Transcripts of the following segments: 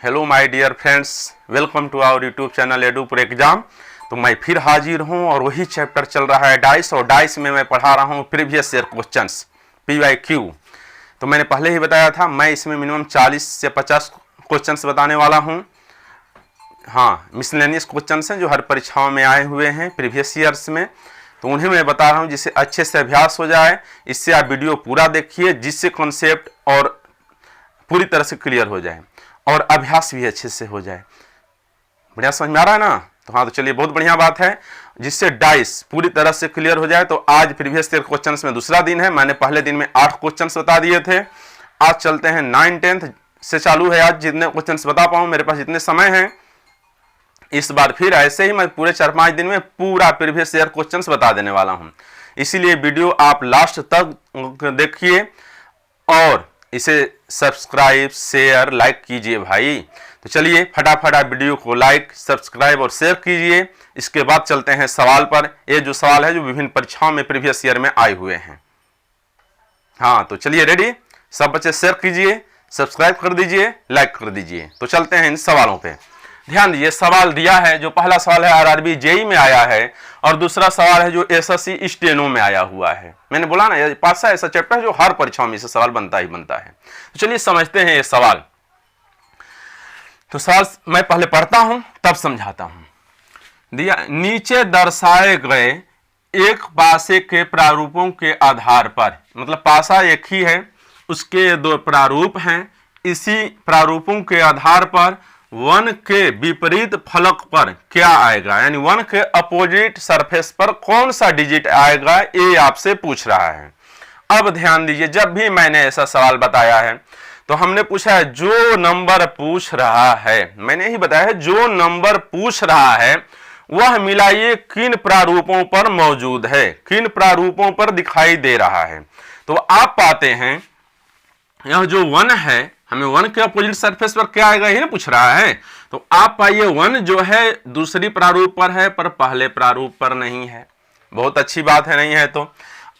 Hello my dear friends, welcome to our YouTube channel Edu for exam. तो मैं फिर हाजिर हूं और वही चैप्टर चल रहा है डाइस, और डाइस में मैं पढ़ा रहा हूं प्रीवियस ईयर क्वेश्चंस PYQ। तो मैंने पहले ही बताया था मैं इसमें मिनिमम 40 से 50 क्वेश्चंस बताने वाला हूं। हाँ, मिसलेनियस क्वेश्चंस हैं जो हर परीक्षाओं में आए हुए हैं प्रीवियस ईयर्स में, तो उन्हें मैं बता रहा हूँ जिससे अच्छे से अभ्यास हो जाए। इससे आप वीडियो पूरा देखिए जिससे कॉन्सेप्ट और पूरी तरह से क्लियर हो जाए और अभ्यास भी अच्छे से हो जाए। बढ़िया समझ में आ रहा है ना? तो हाँ, तो चलिए, बहुत बढ़िया बात है, जिससे डाइस पूरी तरह से क्लियर हो जाए। तो आज प्रीवियस ईयर क्वेश्चंस में दूसरा दिन है। मैंने पहले दिन में 8 क्वेश्चंस बता दिए थे। आज चलते हैं 9, 10 से चालू है आज जितने क्वेश्चंस बता पाऊँ, मेरे पास जितने समय है। इस बार फिर ऐसे ही मैं पूरे 4-5 दिन में पूरा प्रीवियस ईयर क्वेश्चंस बता देने वाला हूं। इसीलिए वीडियो आप लास्ट तक देखिए और इसे सब्सक्राइब, शेयर, लाइक कीजिए भाई। तो चलिए फटाफट आप वीडियो को लाइक, सब्सक्राइब और शेयर कीजिए। इसके बाद चलते हैं सवाल पर। ये जो सवाल है जो विभिन्न परीक्षाओं में प्रीवियस ईयर में आए हुए हैं। हाँ, तो चलिए रेडी, सब बच्चे शेयर कीजिए, सब्सक्राइब कर दीजिए, लाइक कर दीजिए। तो चलते हैं इन सवालों पे। ध्यान दीजिए, सवाल दिया है, जो पहला सवाल है RRB JEE में आया है और दूसरा सवाल है जो SSC स्टेनो में आया हुआ है। मैंने बोला ना, ये 5 ऐसा चैप्टर है जो हर परीक्षा में से सवाल बनता ही बनता है। तो चलिए समझते हैं ये सवाल। तो सवाल मैं पहले पढ़ता हूं तब समझाता हूं। दिया, नीचे दर्शाए गए एक पासे के प्रारूपों के आधार पर, मतलब पासा एक ही है, उसके 2 प्रारूप हैं। इसी प्रारूपों के आधार पर 1 के विपरीत फलक पर क्या आएगा, यानी 1 के अपोजिट सरफेस पर कौन सा डिजिट आएगा, ये आपसे पूछ रहा है। अब ध्यान दीजिए, जब भी मैंने ऐसा सवाल बताया है तो हमने पूछा है जो नंबर पूछ रहा है, मैंने ही बताया है जो नंबर पूछ रहा है वह मिलाइए किन प्रारूपों पर मौजूद है, किन प्रारूपों पर दिखाई दे रहा है। तो आप पाते हैं यह जो 1 है, हमें 1 के अपोजिट सरफेस पर क्या आएगा, यही पूछ रहा है। तो आप पाइए 1 जो है दूसरी प्रारूप पर है पर पहले प्रारूप पर नहीं है। बहुत अच्छी बात है, नहीं है तो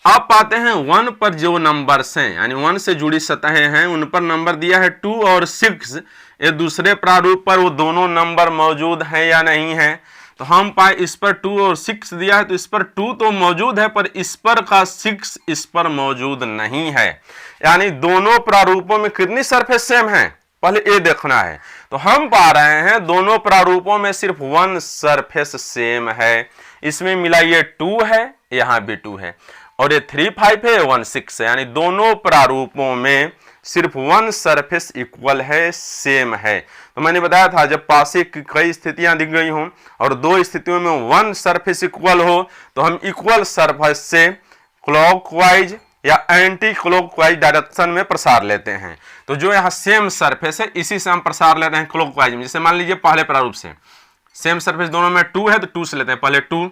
आप पाते हैं 1 पर जो नंबर्स हैं, यानी 1 से जुड़ी सतहें हैं, उन पर नंबर दिया है 2 और 6। ये दूसरे प्रारूप पर वो दोनों नंबर मौजूद हैं या नहीं है। तो हम पाए इस पर 2 और 6 दिया है, तो इस पर 2 तो मौजूद है पर इस पर का 6 इस पर मौजूद नहीं है। यानी दोनों प्रारूपों में कितनी सरफेस सेम है, पहले ये देखना है। तो हम पा रहे हैं दोनों प्रारूपों में सिर्फ 1 सरफेस सेम है। इसमें मिलाइए 2 है, यहां भी 2 है, और ये 3, 5 है, 1, 6 है। यानी दोनों प्रारूपों में सिर्फ 1 सरफेस इक्वल है, सेम है। तो मैंने बताया था जब पासे की कई स्थितियां दी गई हों और 2 स्थितियों में 1 सरफेस इक्वल हो तो हम इक्वल सरफेस से क्लॉकवाइज या एंटी क्लॉकवाइज डायरेक्शन में प्रसार लेते हैं। तो जो यहाँ सेम सरफेस है इसी से हम प्रसार ले रहे हैं क्लॉकवाइज में। जैसे मान लीजिए पहले प्रारूप से सेम सरफेस दोनों में 2 है तो 2 से लेते हैं, पहले 2,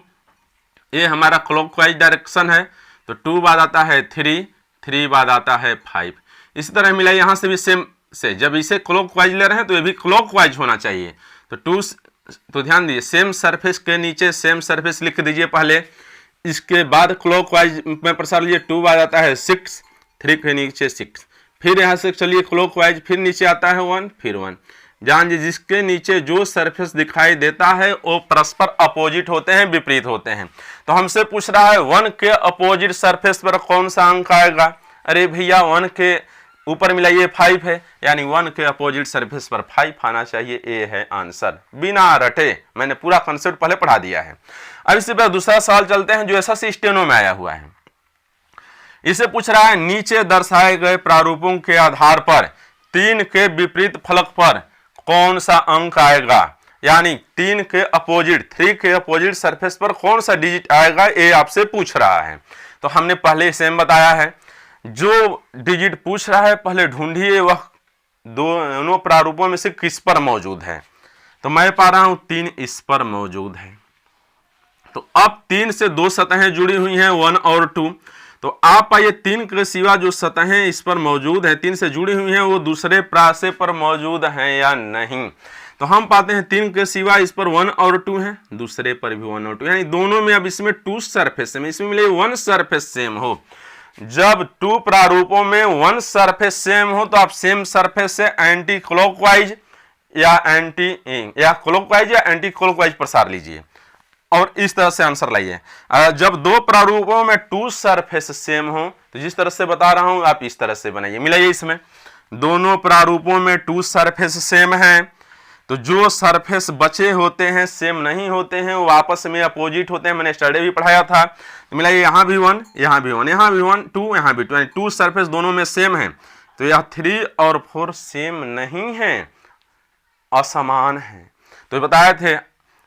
ये हमारा क्लॉकवाइज डायरेक्शन है, तो 2 बाद आता है 3, 3 बाद आता है 5। इसी तरह मिला यहाँ से भी सेम से, जब इसे क्लॉकवाइज ले रहे हैं तो ये भी क्लॉकवाइज होना चाहिए। तो 2, तो ध्यान दीजिए सेम सरफेस के नीचे सेम सरफेस लिख दीजिए पहले, इसके बाद क्लॉकवाइज में प्रसार लीजिए, 2 बाद आता है 6, 3 के नीचे 6, फिर यहाँ से चलिए क्लॉकवाइज, फिर नीचे आता है 1, फिर 1। जान जी, जिसके नीचे जो सरफेस दिखाई देता है वो परस्पर अपोजिट होते हैं, विपरीत होते हैं। तो हमसे पूछ रहा है 1 के अपोजिट सरफेस पर कौन सा अंक आएगा। अरे भैया 1 के ऊपर मिलाइए 5 है, यानी 1 के अपोजिट सरफेस पर 5 आना चाहिए। ए है आंसर, बिना रटे। मैंने पूरा कंसेप्ट पहले पढ़ा दिया है। अब इससे पहले दूसरा सवाल चलते हैं जो SSC स्टेनो में आया हुआ है। इसे पूछ रहा है नीचे दर्शाए गए प्रारूपों के आधार पर 3 के विपरीत फलक पर कौन सा अंक आएगा, यानी 3 के अपोजिट, 3 के अपोजिट सरफेस पर कौन सा डिजिट आएगा, ये आपसे पूछ रहा है। तो हमने पहले सेम बताया है, जो डिजिट पूछ रहा है पहले ढूंढिए वह दोनों प्रारूपों में से किस पर मौजूद है। तो मैं पा रहा हूं 3 इस पर मौजूद है। तो अब 3 से 2 सतहें जुड़ी हुई हैं, 1 और 2। तो आप पाइए 3 के सिवा जो सतहें इस पर मौजूद हैं, 3 से जुड़ी हुई हैं, वो दूसरे प्रासे पर मौजूद हैं या नहीं। तो हम पाते हैं 3 के सिवा इस पर 1 और 2 हैं, दूसरे पर भी 1 और 2, यानी दोनों में अब इसमें 2 सरफेस सेम, इसमें मिले 1 सरफेस सेम हो। जब 2 प्रारूपों में 1 सरफेस सेम हो तो आप सेम सरफेस से एंटी क्लॉकवाइज या एंटी या क्लॉकवाइज या एंटी क्लॉकवाइज प्रसार लीजिए और इस तरह से आंसर लाइए। जब दो प्रारूपों में टू सरफेस सेम हो तो जिस तरह से बता रहा हूं आप इस तरह से बनाइए। मिलाइए, इसमें दोनों प्रारूपों में टू सरफेस सेम है तो जो सरफेस बचे होते हैं सेम नहीं होते हैं, वो आपस में अपोजिट होते हैं। मैंने स्टडी भी पढ़ाया था। तो मिलाइए, यहाँ भी 1, यहाँ भी 1, यहाँ भी 1, 2, यहाँ भी 2, यानी टू सरफेस दोनों में सेम है। तो यह 3 और 4 सेम नहीं है, असमान है। तो बताए थे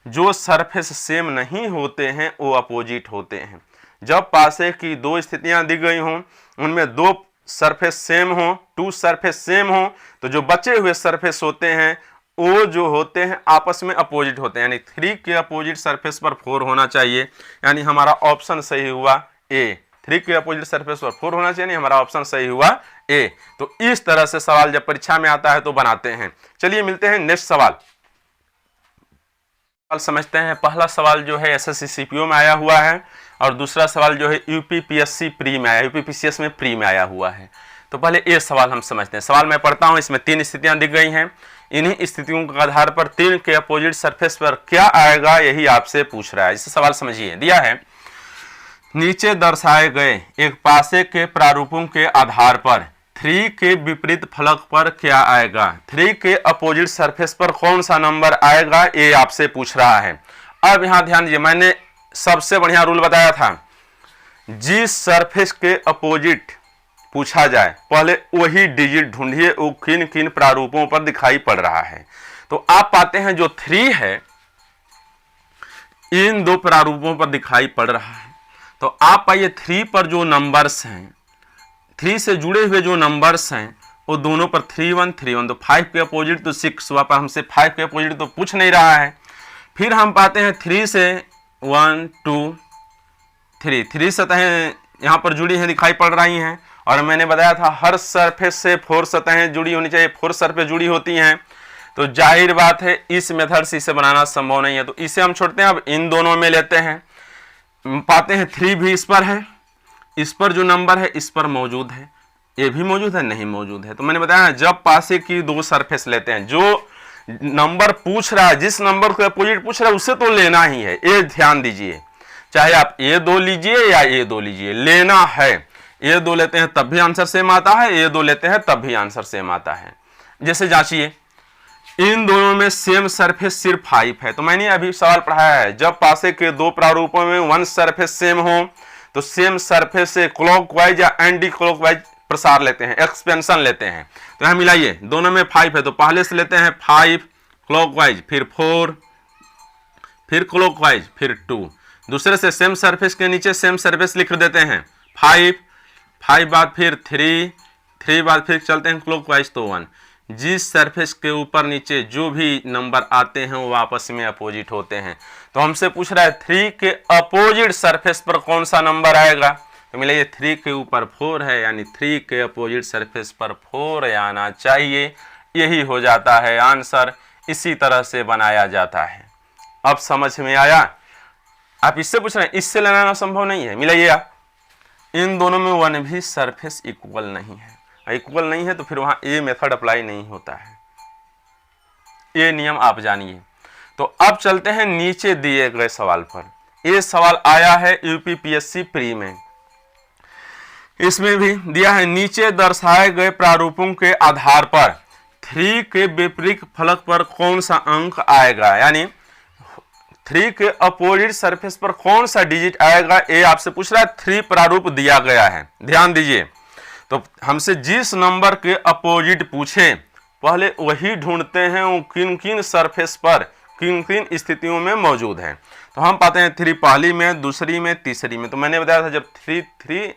जो सरफेस सेम नहीं होते हैं वो अपोजिट होते हैं। जब पासे की दो स्थितियां दी गई हों, उनमें दो सरफेस सेम हो, टू सरफेस सेम हो, तो जो बचे हुए सरफेस होते हैं वो जो होते हैं आपस में अपोजिट होते हैं। यानी 3 के अपोजिट सरफेस पर 4 होना चाहिए, यानी हमारा ऑप्शन सही हुआ ए। 3 के अपोजिट सरफेस पर 4 होना चाहिए, हमारा ऑप्शन सही हुआ ए। तो इस तरह से सवाल जब परीक्षा में आता है तो बनाते हैं। चलिए मिलते हैं नेक्स्ट सवाल समझते हैं। पहला सवाल जो है एसएससी सीपीओ में आया हुआ है और दूसरा सवाल जो है यूपीपीएससी प्री में आया, यूपीपीसीएस में प्री में आया हुआ है। तो पहले ये सवाल हम समझते हैं। सवाल मैं पढ़ता हूं, इसमें 3 स्थितियां दी गई हैं। इन्हीं स्थितियों के आधार पर 3 के अपोजिट सरफेस पर क्या आएगा यही आपसे पूछ रहा है। इसे सवाल समझिए। दिया है नीचे दर्शाए गए एक पासे के प्रारूपों के आधार पर 3 के विपरीत फलक पर क्या आएगा। 3 के अपोजिट सरफेस पर कौन सा नंबर आएगा ये आपसे पूछ रहा है। अब यहां ध्यान दीजिए, मैंने सबसे बढ़िया रूल बताया था, जिस सरफेस के अपोजिट पूछा जाए पहले वही डिजिट ढूंढिए वो किन किन प्रारूपों पर दिखाई पड़ रहा है। तो आप पाते हैं जो 3 है इन दो प्रारूपों पर दिखाई पड़ रहा है। तो आप पाइए 3 पर जो नंबर्स हैं, 3 से जुड़े हुए जो नंबर्स हैं वो दोनों पर 3 1 3 1, तो 5 के अपोजिट तो 6, वहां पर हमसे 5 के अपोजिट तो पूछ नहीं रहा है। फिर हम पाते हैं 3 से 1 2 3 सतहें यहाँ पर जुड़ी हैं, दिखाई पड़ रही हैं। और मैंने बताया था हर सरफेस से 4 सतहें जुड़ी होनी चाहिए, 4 सरफेस जुड़ी होती हैं। तो जाहिर बात है इस मेथड से इसे बनाना संभव नहीं है, तो इसे हम छोड़ते हैं। अब इन दोनों में लेते हैं, पाते हैं 3 भी इस पर है, इस पर जो नंबर है इस पर मौजूद है, ये भी मौजूद है, नहीं मौजूद है। तो मैंने बताया जब पासे की दो सरफेस लेते हैं, जो नंबर पूछ रहा है, जिस नंबर को अपोजिट पूछ रहा है उसे तो लेना ही है। ये ध्यान दीजिए, चाहे आप ये 2 लीजिए या ये 2 लीजिए, लेना है। ये 2 लेते हैं तब भी आंसर सेम आता है, ये 2 लेते हैं तब भी आंसर सेम आता है। जैसे जांचिए, इन दोनों में सेम सरफेस सिर्फ 5 है। तो मैंने अभी सवाल पढ़ाया है जब पासे के दो प्रारूपों में 1 सरफेस सेम हो तो सेम सरफेस से क्लॉकवाइज या एंटी क्लॉकवाइज प्रसार लेते हैं, एक्सपेंशन लेते हैं। तो यहां मिलाइए, दोनों में 5 है तो पहले से लेते हैं 5 क्लॉकवाइज, फिर 4, फिर क्लॉकवाइज, फिर 2। दूसरे से सेम सरफेस के नीचे सेम सरफेस लिख देते हैं, 5 बाद फिर 3 बाद फिर चलते हैं क्लॉकवाइज तो 1। जिस सरफेस के ऊपर नीचे जो भी नंबर आते हैं वो आपस में अपोजिट होते हैं। तो हमसे पूछ रहा है 3 के अपोजिट सरफेस पर कौन सा नंबर आएगा। तो मिलाइए, 3 के ऊपर 4 है, यानी 3 के अपोजिट सरफेस पर 4 आना चाहिए। यही हो जाता है आंसर। इसी तरह से बनाया जाता है। अब समझ में आया। आप इससे पूछ रहे हैं, इससे लेना संभव नहीं है। मिलाइए, आप इन दोनों में 1 भी सरफेस इक्वल नहीं है, इक्वल नहीं है तो फिर वहां ए मेथड अप्लाई नहीं होता है। ये नियम आप जानिए। तो अब चलते हैं नीचे दिए गए सवाल पर। ये सवाल आया है यूपीपीएससी प्री में। इसमें भी दिया है नीचे दर्शाए गए प्रारूपों के आधार पर 3 के विपरीत फलक पर कौन सा अंक आएगा। यानी 3 के अपोजिट सरफेस पर कौन सा डिजिट आएगा ये आपसे पूछ रहा है। 3 प्रारूप दिया गया है, ध्यान दीजिए। तो हमसे जिस नंबर के अपोजिट पूछे पहले वही ढूंढते हैं वो किन किन सरफेस पर किन किन स्थितियों में मौजूद है। तो हम पाते हैं 3 पहली में, दूसरी में, तीसरी में। तो मैंने बताया था जब 3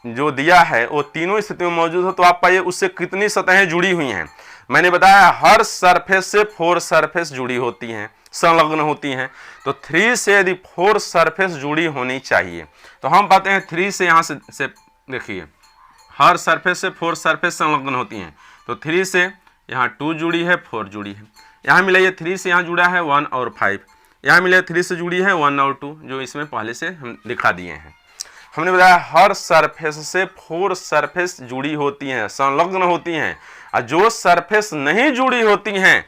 जो दिया है वो तीनों स्थितियों में मौजूद हो तो आप पाइए उससे कितनी सतहें जुड़ी हुई हैं। मैंने बताया हर सरफेस से 4 सरफेस जुड़ी होती हैं, संलग्न होती हैं। तो 3 से यदि 4 सरफेस जुड़ी होनी चाहिए तो हम पाते हैं 3 से यहाँ से देखिए हर सरफेस से 4 सरफेस संलग्न होती हैं। तो 3 से यहाँ 2 जुड़ी है, 4 जुड़ी है। यहाँ मिलाइए 3 से यहाँ जुड़ा है 1 और 5, यहाँ मिलाइए 3 से जुड़ी है 1 और 2, जो इसमें पहले से हम दिखा दिए हैं। हमने बताया हर सरफेस से 4 सरफेस जुड़ी होती हैं, संलग्न होती हैं। और जो सरफेस नहीं जुड़ी होती हैं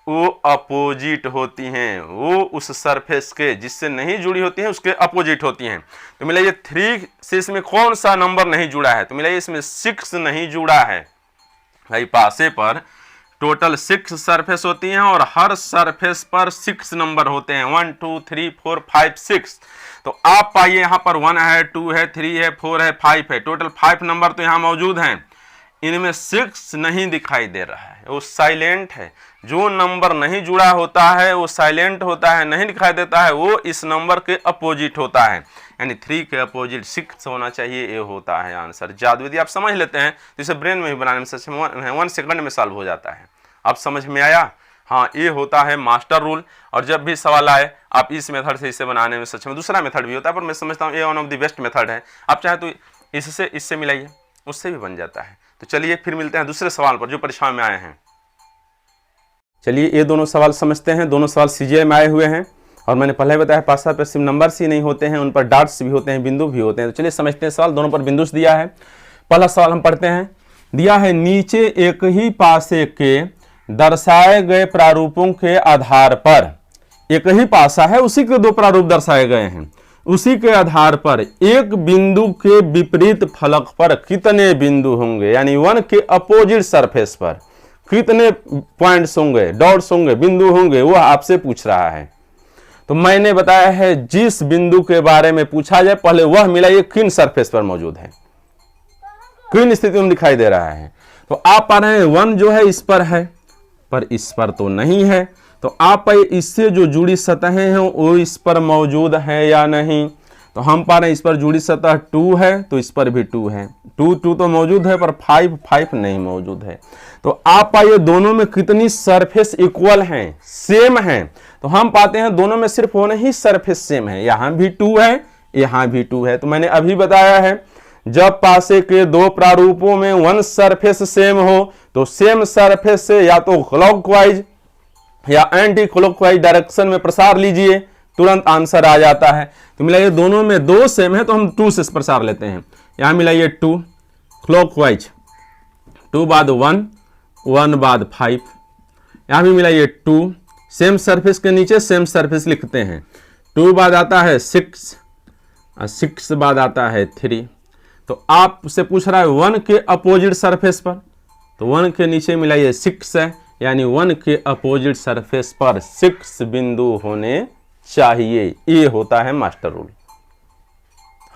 वो अपोजिट होती हैं, वो उस सरफेस के जिससे नहीं जुड़ी होती हैं उसके अपोजिट होती हैं। तो मिला ये 3 से इसमें कौन सा नंबर नहीं जुड़ा है? तो मिला इसमें 6 नहीं जुड़ा है भाई। पासे पर टोटल 6 सरफेस होती हैं और हर सरफेस पर 6 नंबर होते हैं, 1 2 3 4 5 6। तो आप पाइए यहाँ पर 1 है, 2 है, 3 है, 4 है, 5 है, टोटल 5 नंबर तो यहाँ मौजूद हैं। इनमें 6 नहीं दिखाई दे रहा है, वो साइलेंट है। जो नंबर नहीं जुड़ा होता है वो साइलेंट होता है, नहीं दिखाई देता है, वो इस नंबर के अपोजिट होता है। यानी 3 के अपोजिट 6 होना चाहिए, ये होता है आंसर। जादू यदि आप समझ लेते हैं तो इसे ब्रेन में भी बनाने में सक्षम है, 1 सेकंड में सॉल्व हो जाता है। अब समझ में आया? हाँ, ये होता है मास्टर रूल। और जब भी सवाल आए आप इस मेथड से इसे बनाने में सक्षम। दूसरा मेथड भी होता है पर मैं समझता हूँ ये one of the best method है। आप चाहे तो इससे मिलाइए, उससे भी बन जाता है। तो चलिए फिर मिलते हैं दूसरे सवाल पर जो परीक्षा में आए हैं। चलिए ये दोनों सवाल समझते हैं। दोनों सवाल सीजीआई में आए हुए हैं और मैंने पहले बताया पासा पर सिर्फ नंबर्स ही नहीं होते हैं, उन पर डॉट्स भी होते हैं, बिंदु भी होते हैं। तो चलिए समझते हैं सवाल। दोनों पर बिंदु दिया है। पहला सवाल हम पढ़ते हैं। दिया है नीचे एक ही पासे के दर्शाए गए प्रारूपों के आधार पर, एक ही पासा है उसी के 2 प्रारूप दर्शाए गए हैं, उसी के आधार पर एक बिंदु के विपरीत फलक पर कितने बिंदु होंगे? यानी 1 के अपोजिट सरफेस पर कितने पॉइंट्स होंगे, डॉट्स होंगे, बिंदु होंगे, वो आपसे पूछ रहा है। तो मैंने बताया है जिस बिंदु के बारे में पूछा जाए पहले वह मिलाइए किन सरफेस पर मौजूद है, किन स्थिति में दिखाई दे रहा है। तो आप पा रहे हैं 1 जो है इस पर है, पर इस पर तो नहीं है। तो आप इससे जो जुड़ी सतहें हैं वो इस पर मौजूद है या नहीं? तो हम पा रहे हैं इस पर जुड़ी सतह 2 है तो इस पर भी 2 है, 2 तो मौजूद है पर 5 नहीं मौजूद है। तो आप पाइए दोनों में कितनी सरफेस इक्वल हैं, सेम हैं। तो हम पाते हैं दोनों में सिर्फ होने ही सरफेस सेम है, यहाँ भी 2 है, यहाँ भी 2 है। तो मैंने अभी बताया है जब पासे के 2 प्रारूपों में 1 सरफेस सेम हो तो सेम सरफेस से या तो क्लॉकवाइज या एंटी क्लॉकवाइज डायरेक्शन में प्रसार लीजिए, तुरंत आंसर आ जाता है। तो मिलाइए दोनों में 2 सेम है तो हम 2 से प्रसार लेते हैं। यहां मिलाइए 2 क्लॉकवाइज, 2 बाद 1, 1 बाद 5। यहां भी मिलाइए 2, सेम सरफेस के नीचे सेम सरफेस लिखते हैं। 2 बाद आता है 6 और 6 बाद आता है 3। तो आपसे पूछ रहा है 1 के अपोजिट सरफेस पर, तो 1 के नीचे मिलाइए 6 है, यानी 1 के अपोजिट सरफेस पर 6 बिंदु होने चाहिए। ये होता है मास्टर रूल।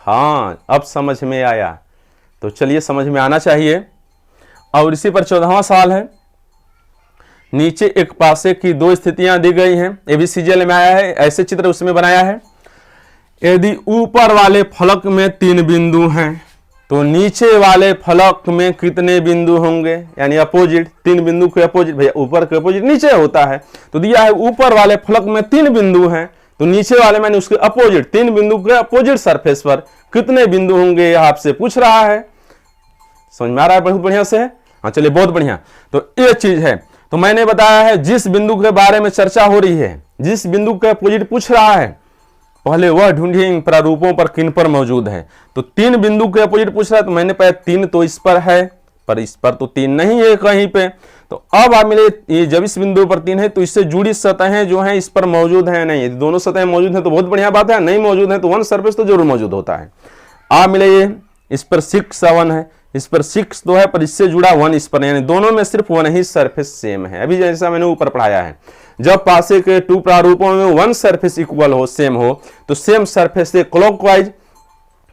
हाँ, अब समझ में आया। तो चलिए समझ में आना चाहिए। और इसी पर 14वां सवाल है। नीचे एक पासे की 2 स्थितियां दी गई हैं, एबीसीजीएल में आया है, ऐसे चित्र उसमें बनाया है। यदि ऊपर वाले फलक में 3 बिंदु हैं तो नीचे वाले फलक में कितने बिंदु होंगे? यानी अपोजिट, 3 बिंदु के अपोजिट, भैया ऊपर के अपोजिट नीचे होता है। तो दिया है ऊपर वाले फलक में 3 बिंदु हैं तो नीचे वाले मैंने उसके अपोजिट, 3 बिंदु के अपोजिट सरफेस पर कितने बिंदु होंगे यह आपसे पूछ रहा है। समझ में आ रहा है? बहुत बढ़िया से। हाँ चलिए, बहुत बढ़िया। तो ये चीज है। तो मैंने बताया है जिस बिंदु के बारे में चर्चा हो रही है, जिस बिंदु के अपोजिट पूछ रहा है, पहले वह ढूंढिए इन प्रारूपों पर किन पर मौजूद है। तो 3 बिंदु के अपोजिट पूछ रहा है तो मैंने पाया 3 तो इस पर है, पर इस पर तो 3 नहीं है कहीं पे। तो अब आप मिले ये जब इस बिंदु पर 3 है तो इससे जुड़ी सतहें जो हैं इस पर मौजूद है नहीं। यदि दोनों सतहें मौजूद हैं तो बहुत बढ़िया बात है, नहीं मौजूद है तो 1 सरफेस तो जरूर मौजूद होता है। आप मिले ये इस पर 6 7 है, इस पर 6 तो है पर इससे जुड़ा 1 इस पर, यानी दोनों में सिर्फ 1 ही सरफेस सेम है। अभी जैसा मैंने ऊपर पढ़ाया है, जब पासे के 2 प्रारूपों में 1 सरफेस इक्वल हो, सेम हो, तो सेम सरफेस से क्लॉकवाइज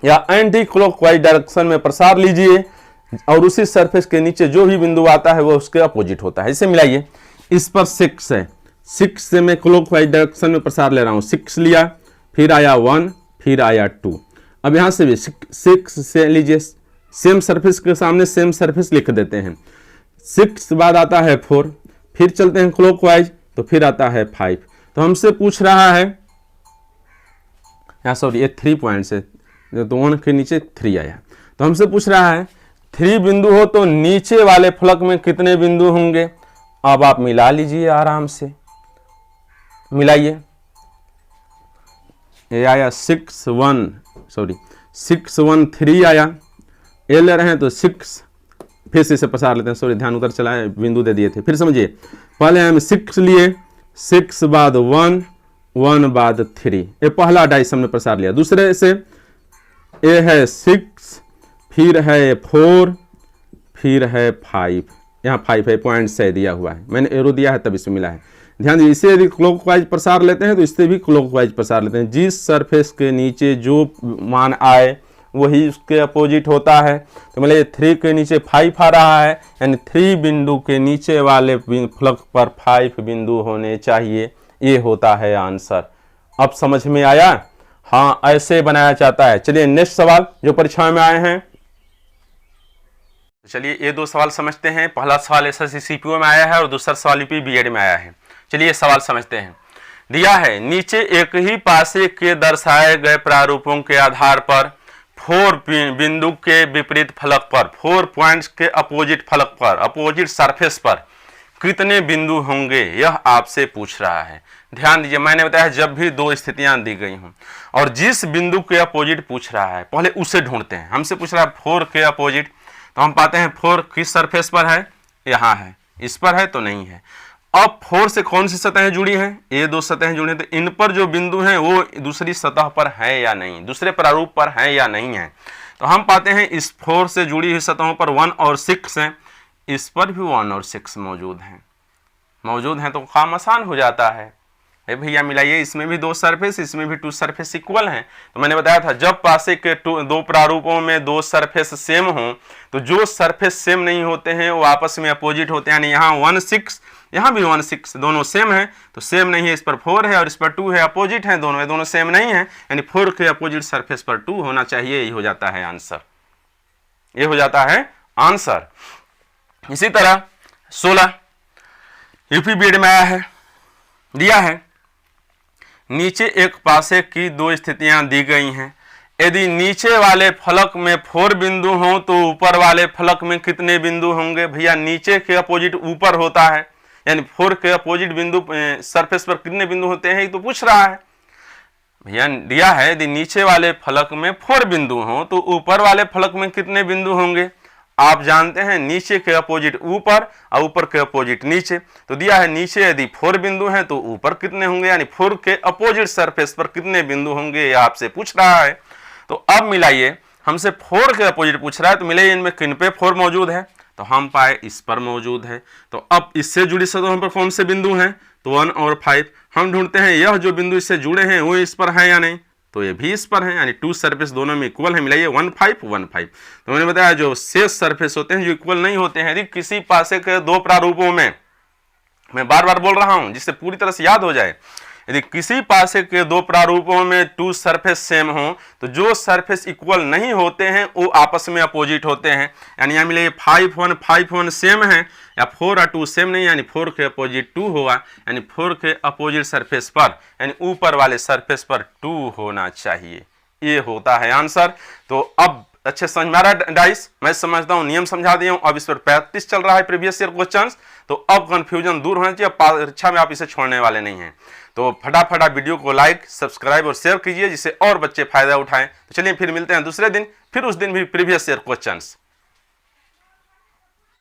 या एंटी क्लॉकवाइज डायरेक्शन में प्रसार लीजिए और उसी सरफेस के नीचे जो भी बिंदु आता है वो उसके अपोजिट होता है। इसे मिलाइए। इस पर 6 है, 6 से मैं क्लॉकवाइज डायरेक्शन में प्रसार ले रहा हूं, 6 लिया, फिर आया 1, फिर आया 2। अब यहां से भी 6 से लीजिए, सेम सरफेस के सामने सेम सरफेस लिख देते हैं। 6 बाद आता है 4, फिर चलते हैं क्लॉकवाइज तो फिर आता है 5। तो हमसे पूछ रहा है, सॉरी ये 3 पॉइंट्स है तो 1 के नीचे 3 आया। तो हमसे पूछ रहा है 3 बिंदु हो तो नीचे वाले फलक में कितने बिंदु होंगे? अब आप मिला लीजिए आराम से, मिलाइए। ये आया 6 1 3 आया, ये ले रहे हैं तो 6, फिर से इसे पसार लेते हैं, सॉरी ध्यान उधर चला है, बिंदु दे दिए थे। फिर समझिए पहले हम 6 लिए, 6 बाद 1, 1 बाद 3, ये पहला डाइस हमने प्रसार लिया। दूसरे से ये है 6, फिर है 4, फिर है 5, यहाँ 5 है, पॉइंट से दिया हुआ है, मैंने एरो दिया है तब इसमें मिला है। ध्यान दीजिए, इसे यदि क्लॉकवाइज प्रसार लेते हैं तो इससे भी क्लॉकवाइज प्रसार लेते हैं। जिस सरफेस के नीचे जो मान आए वही उसके अपोजिट होता है। तो मतलब 3 के नीचे 5 आ रहा है, यानी 3 बिंदु के नीचे वाले फलक पर 5 बिंदु होने चाहिए, ये होता है आंसर। अब समझ में आया? हाँ, ऐसे बनाया जाता है। चलिए नेक्स्ट सवाल जो परीक्षा में आए हैं, चलिए ये 2 सवाल समझते हैं। पहला सवाल एसएससी सीपीओ में आया है और दूसरा सवाल यूपी बीएड में आया है। चलिए सवाल समझते हैं। दिया है, नीचे एक ही पासे के दर्शाए गए प्रारूपों के आधार पर 4 बिंदु के विपरीत फलक पर, 4 पॉइंट्स के अपोजिट फलक पर, अपोजिट सरफेस पर कितने बिंदु होंगे, यह आपसे पूछ रहा है। ध्यान दीजिए, मैंने बताया जब भी 2 स्थितियां दी गई हों और जिस बिंदु के अपोजिट पूछ रहा है पहले उसे ढूंढते हैं। हमसे पूछ रहा है 4 के अपोजिट, तो हम पाते हैं 4 किस सरफेस पर है, यहाँ है, इस पर है तो नहीं है। अब 4 से कौन सी सतहें जुड़ी हैं, ये 2 सतहें जुड़ी हैं, तो इन पर जो बिंदु हैं वो दूसरी सतह पर है या नहीं, दूसरे प्रारूप पर है या नहीं है। तो हम पाते हैं इस 4 से जुड़ी हुई सतहों पर 1 और 6 हैं, इस पर भी 1 और 6 मौजूद हैं, तो काम आसान हो जाता है। भैया मिलाइए, इसमें भी 2 सरफेस, इसमें भी 2 सरफेस इक्वल हैं। तो मैंने बताया था जब पासे के 2 प्रारूपों में 2 सरफेस सेम हो, तो जो सरफेस सेम नहीं होते हैं वो आपस में अपोजिट होते हैं। यानी यहाँ 1 6, यहाँ भी 1 6, दोनों सेम है, तो सेम नहीं है, इस पर 4 है और इस पर 2 है, अपोजिट है दोनों, दोनों सेम नहीं है, यानी 4 के अपोजिट सरफेस पर 2 होना चाहिए, यही हो जाता है आंसर, ये हो जाता है आंसर। इसी तरह 16 यूपी बीएड में आया है। दिया है, नीचे एक पासे की 2 स्थितियां दी गई हैं। यदि नीचे वाले फलक में 4 बिंदु हों तो ऊपर वाले फलक में कितने बिंदु होंगे। भैया नीचे के अपोजिट ऊपर होता है, यानी 4 के अपोजिट बिंदु सरफेस पर कितने बिंदु होते हैं ये तो पूछ रहा है। भैया दिया है, यदि नीचे वाले फलक में 4 बिंदु हों तो ऊपर वाले फलक में कितने बिंदु होंगे। आप जानते हैं नीचे के अपोजिट ऊपर और ऊपर के अपोजिट नीचे। तो दिया है नीचे यदि 4 बिंदु हैं तो ऊपर कितने होंगे, यानी 4 के अपोजिट सरफेस पर कितने बिंदु होंगे, ये आपसे पूछ रहा है। तो अब मिलाइए, हमसे 4 के अपोजिट पूछ रहा है, तो मिलाइए इनमें किन पे 4 मौजूद है, तो हम पाए इस पर मौजूद है। तो अब इससे जुड़ी सतहों पर कौन से बिंदु हैं, तो 1 और 5। हम ढूंढते हैं यह जो बिंदु इससे जुड़े हैं वो इस पर है या नहीं, तो ये भी इस पर है, यानी 2 सरफेस दोनों में इक्वल है। मिलाइए 1 5 1 5। तो मैंने बताया जो शेष सरफेस होते हैं जो इक्वल नहीं होते हैं, यदि किसी पासे के 2 प्रारूपों में, मैं बार बार बोल रहा हूं जिससे पूरी तरह से याद हो जाए, यदि किसी पासे के 2 प्रारूपों में 2 सरफेस सेम हो तो जो सरफेस इक्वल नहीं होते हैं वो आपस में अपोजिट होते हैं। यानी यहाँ मिले 5 1 5 1 सेम है, या 4 और 2 सेम नहीं, यानी 4 के अपोजिट 2 होगा, यानी 4 के अपोजिट सरफेस पर, यानी ऊपर वाले सरफेस पर 2 होना चाहिए, ये होता है आंसर। तो अब अच्छे समझ में आ रहा है डाइस, मैं समझता हूँ, नियम समझा दिया हूँ। अब इस पर प्रैक्टिस चल रहा है प्रीवियस ईयर क्वेश्चंस, तो अब कंफ्यूजन दूर होना चाहिए, परीक्षा में आप इसे छोड़ने वाले नहीं हैं। तो फटाफट वीडियो को लाइक सब्सक्राइब और शेयर कीजिए जिससे और बच्चे फायदा उठाएं। तो चलिए फिर मिलते हैं दूसरे दिन, फिर उस दिन भी प्रीवियस ईयर क्वेश्चंस।